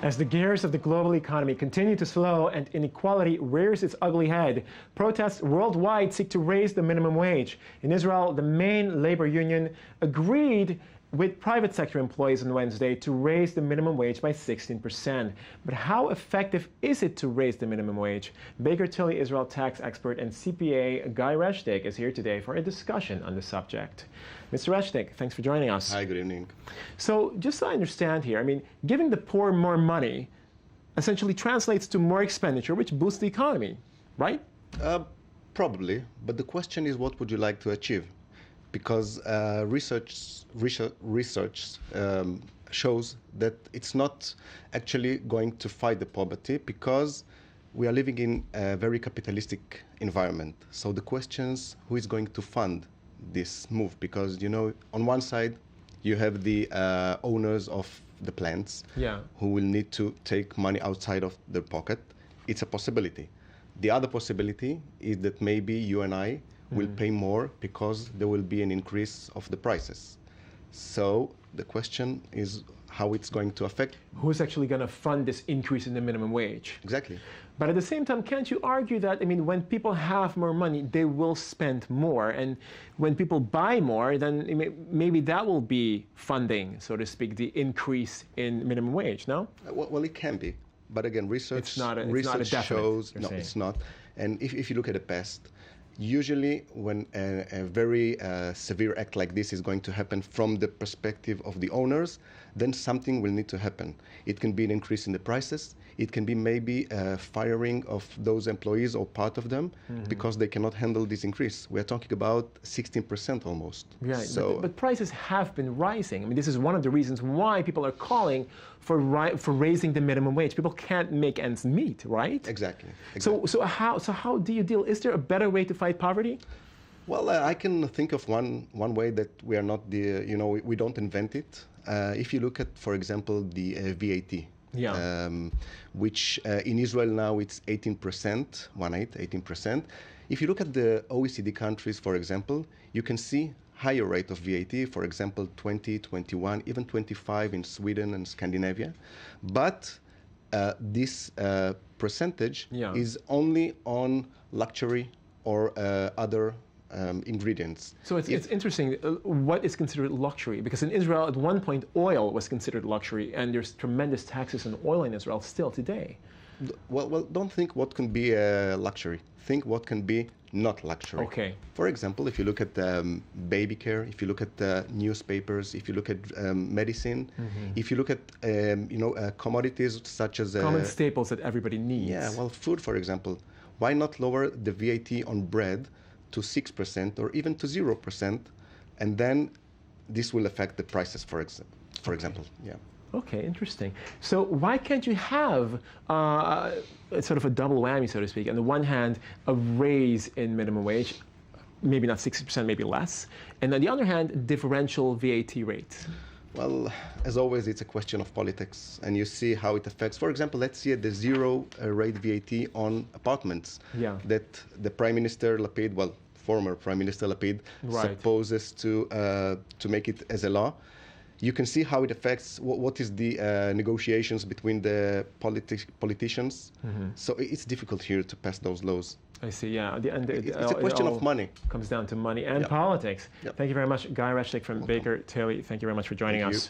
As the gears of the global economy continue to slow and inequality rears its ugly head, protests worldwide seek to raise the minimum wage. In Israel, the main labor union agreed with private sector employees on Wednesday to raise the minimum wage by 16%. But how effective is it to raise the minimum wage? Biekr-טילי Israel tax expert and CPA Guy Reshtick is here today for a discussion on the subject. Mr. Reshtick, thanks for joining us. Hi, good evening. So just so I understand here, giving the poor more money essentially translates to more expenditure, which boosts the economy, right? Probably, but the question is, what would you like to achieve? Because research shows that it's not actually going to fight the poverty, because we are living in a very capitalistic environment. So the questions, who is going to fund this move? Because, you know, on one side, you have the owners of the plants, who will need to take money outside of their pocket. It's a possibility. The other possibility is that maybe you and I will pay more because there will be an increase of the prices. So the question is how it's going to affect. Who's actually going to fund this increase in the minimum wage? Exactly. But at the same time, can't you argue that, when people have more money, they will spend more. And when people buy more, then maybe that will be funding, so to speak, the increase in minimum wage, no? Well, it can be. But again, research shows, no, it's not. And if you look at the past, usually when a very severe act like this is going to happen from the perspective of the owners, then something will need to happen. It can be an increase in the prices. It can be maybe firing of those employees or part of them because they cannot handle this increase. We are talking about 16% almost. Right, so, but prices have been rising. This is one of the reasons why people are calling for raising the minimum wage. People can't make ends meet, right? Exactly. So how do you deal? Is there a better way to fight poverty? Well, I can think of one way that we are not we don't invent it. If you look at, for example, the VAT. Which in Israel now it's 18%, 18%. If you look at the OECD countries, for example, you can see higher rate of VAT, for example, 20, 21, even 25 in Sweden and Scandinavia. But this percentage is only on luxury or other ingredients. So it's interesting, what is considered luxury? Because in Israel, at one point, oil was considered luxury, and there's tremendous taxes on oil in Israel still today. Well, don't think what can be a luxury. Think what can be not luxury. Okay. For example, if you look at baby care, if you look at newspapers, if you look at medicine, if you look at commodities such as common staples that everybody needs. Yeah, well, food, for example. Why not lower the VAT on bread to 6% or even to 0%, and then this will affect the prices, for example. Yeah. Okay, interesting. So why can't you have sort of a double whammy, so to speak? On the one hand, a raise in minimum wage, maybe not 60%, maybe less, and on the other hand, differential VAT rates. Well, as always, it's a question of politics, and you see how it affects. For example, let's see the zero rate VAT on apartments that the Prime Minister Lapid, former Prime Minister Lapid, supposes to make it as a law. You can see how it affects what is the negotiations between the politicians. So it's difficult here to pass those laws. I see, yeah. It's a question of money. Comes down to money and politics. Thank you very much, Guy Reshtick from Biekr-טילי. Thank you very much for joining us.